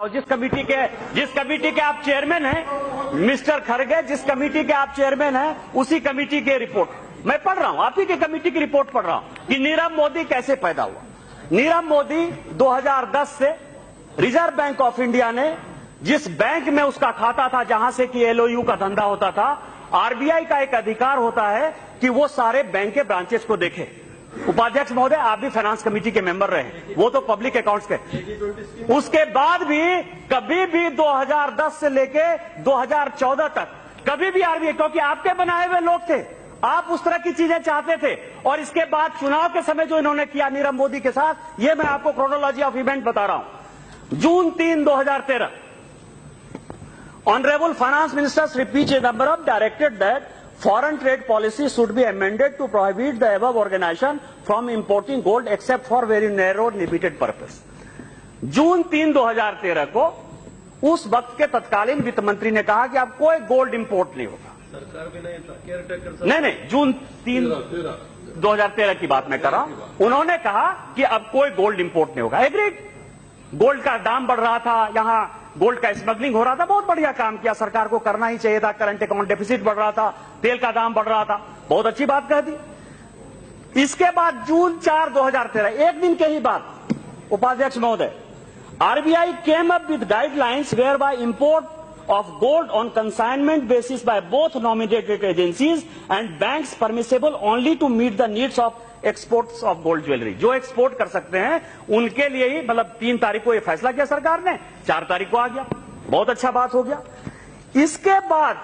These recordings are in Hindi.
और जिस कमेटी के आप चेयरमैन हैं मिस्टर खड़गे, जिस कमेटी के आप चेयरमैन हैं उसी कमेटी की रिपोर्ट मैं पढ़ रहा हूं, आप ही की कमेटी की रिपोर्ट पढ़ रहा हूं कि नीरव मोदी कैसे पैदा हुआ। नीरव मोदी 2010 से रिजर्व बैंक ऑफ इंडिया ने जिस बैंक में उसका खाता था जहां से कि एलओयू का धंधा होता था, आरबीआई का एक अधिकार होता है कि वो सारे बैंक के ब्रांचेस को देखे। उपाध्यक्ष महोदय, आप भी फाइनेंस कमेटी के मेंबर रहे, वो तो पब्लिक अकाउंट्स के। उसके बाद भी कभी भी 2010 से लेके 2014 तक कभी भी आरबीआई, क्योंकि आपके बनाए हुए लोग थे, आप उस तरह की चीजें चाहते थे। और इसके बाद चुनाव के समय जो इन्होंने किया नीरव मोदी के साथ, ये मैं आपको क्रोनोलॉजी ऑफ इवेंट बता रहा हूं। जून 3, 2013, honourable finance minister Shri P Chidambaram directed that foreign trade policy should be amended to prohibit the above organization from importing gold except for very narrow limited purpose। जून 3, 2013 को उस वक्त के तत्कालीन वित्त मंत्री ने कहा कि अब कोई गोल्ड इंपोर्ट नहीं होगा। सरकार भी नहीं था, केयरटेकर नहीं, जून 3, 2013 की बात मैं कर रहा हूं। उन्होंने कहा कि अब कोई गोल्ड इंपोर्ट नहीं होगा। एग्रीड। गोल्ड का दाम बढ़ रहा था, यहां गोल्ड का स्मगलिंग हो रहा था, बहुत बढ़िया काम किया, सरकार को करना ही चाहिए था। करंट अकाउंट डेफिसिट बढ़ रहा था, तेल का दाम बढ़ रहा था, बहुत अच्छी बात कह दी। इसके बाद जून 4, 2013, एक दिन के ही बाद, उपाध्यक्ष महोदय, RBI came up with guidelines whereby import of gold on consignment basis by both nominated agencies and banks permissible only to meet the needs of exports of gold jewellery. जो एक्सपोर्ट कर सकते हैं उनके लिए ही, मतलब 3 तारीख को यह फैसला किया सरकार ने, 4 तारीख को आ गया, बहुत अच्छा बात हो गया। इसके बाद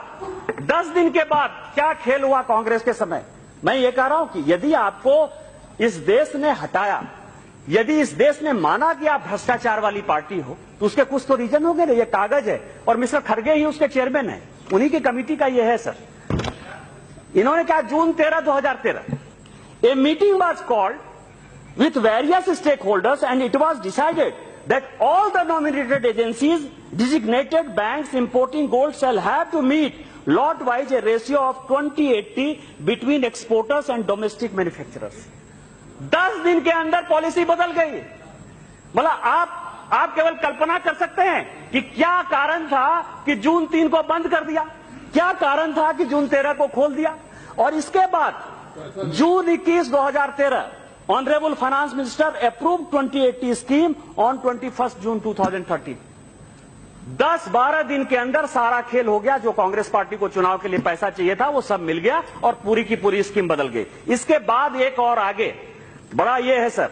10 दिन के बाद क्या खेल हुआ कांग्रेस के समय, मैं ये कह रहा हूं कि यदि आपको इस देश ने हटाया, यदि इस देश ने माना कि आप भ्रष्टाचार वाली पार्टी हो, तो उसके कुछ तो रीजन होंगे ना। ये कागज है और मिस्टर खड़गे ही उसके चेयरमैन है, उन्हीं की कमेटी का ये है सर। इन्होंने कहा जून 13, 2013, a meeting was called with various stakeholders and it was decided that all the nominated agencies, designated banks importing gold shall have to meet lot-wise a ratio of 20-80 between exporters and domestic manufacturers। 10 दिन के अंदर पॉलिसी बदल गई। मतलब आप केवल कल्पना कर सकते हैं कि क्या कारण था कि जून 3 को बंद कर दिया, क्या कारण था कि जून 13 को खोल दिया। और इसके बाद जून 21, 2013, honourable finance minister approve 2080 scheme on 21 जून 2013। 10-12 दिन के अंदर सारा खेल हो गया। जो कांग्रेस पार्टी को चुनाव के लिए पैसा चाहिए था वो सब मिल गया और पूरी की पूरी स्कीम बदल गई। इसके बाद एक और आगे बड़ा ये है सर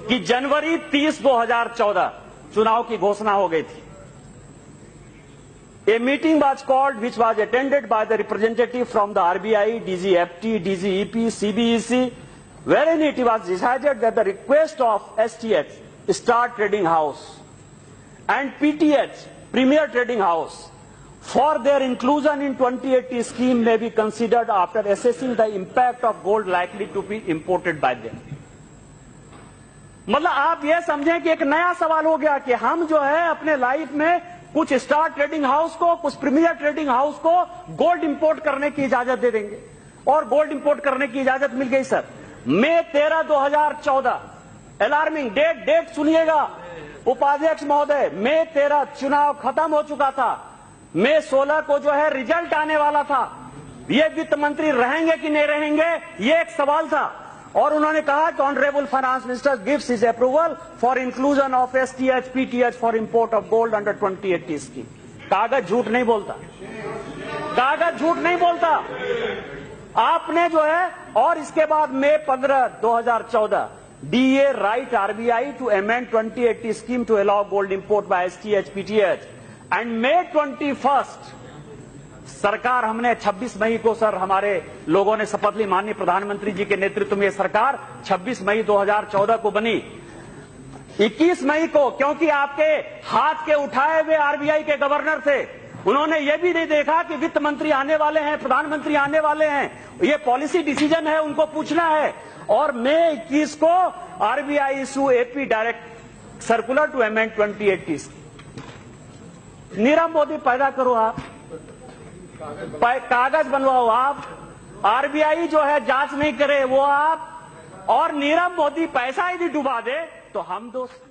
कि जनवरी 30, 2014 चुनाव की घोषणा हो गई थी। A meeting was called which was attended by the representative from the RBI, DGFT, DGEP, CBEC, wherein it was decided that the request of STH, Star Trading House, and PTH, Premier Trading House, for their inclusion in 2080 scheme may be considered after assessing the impact of gold likely to be imported by them। मतलब आप ये समझें कि एक नया सवाल हो गया कि हम जो है अपने लाइफ में कुछ स्टार ट्रेडिंग हाउस को, कुछ प्रीमियर ट्रेडिंग हाउस को गोल्ड इंपोर्ट करने की इजाजत दे देंगे। और गोल्ड इंपोर्ट करने की इजाजत मिल गई सर। मई 13, 2014, अलार्मिंग डेट सुनिएगा उपाध्यक्ष महोदय, मई 13 चुनाव खत्म हो चुका था, मई 16 को जो है रिजल्ट आने वाला था। ये वित्त मंत्री रहेंगे कि नहीं रहेंगे, ये एक सवाल था। और उन्होंने कहा कि honourable finance minister gives his approval for inclusion of STH, PTH for import of gold under 2080 scheme. कागज झूठ नहीं बोलता, कागज झूठ नहीं बोलता। आपने जो है, और इसके बाद May 15, 2014, DA write RBI to amend 2080 scheme to allow gold import by STH, PTH. And May 21 सरकार, हमने 26 मई को सर हमारे लोगों ने शपथ ली, माननीय प्रधानमंत्री जी के नेतृत्व में यह सरकार 26 मई 2014 को बनी। 21 मई को, क्योंकि आपके हाथ के उठाए हुए आरबीआई के गवर्नर थे, उन्होंने यह भी नहीं देखा कि वित्त मंत्री आने वाले हैं, प्रधानमंत्री आने वाले हैं, ये पॉलिसी डिसीजन है, उनको पूछना है। और मई 21 को RBI issue AP direct circular to amend 2080। Nirav Modi पैदा करो आप, कागज बनवाओ आप, आरबीआई जो है जांच नहीं करे वो आप, और नीरव मोदी पैसा यदि डुबा दे तो हम दोस्त।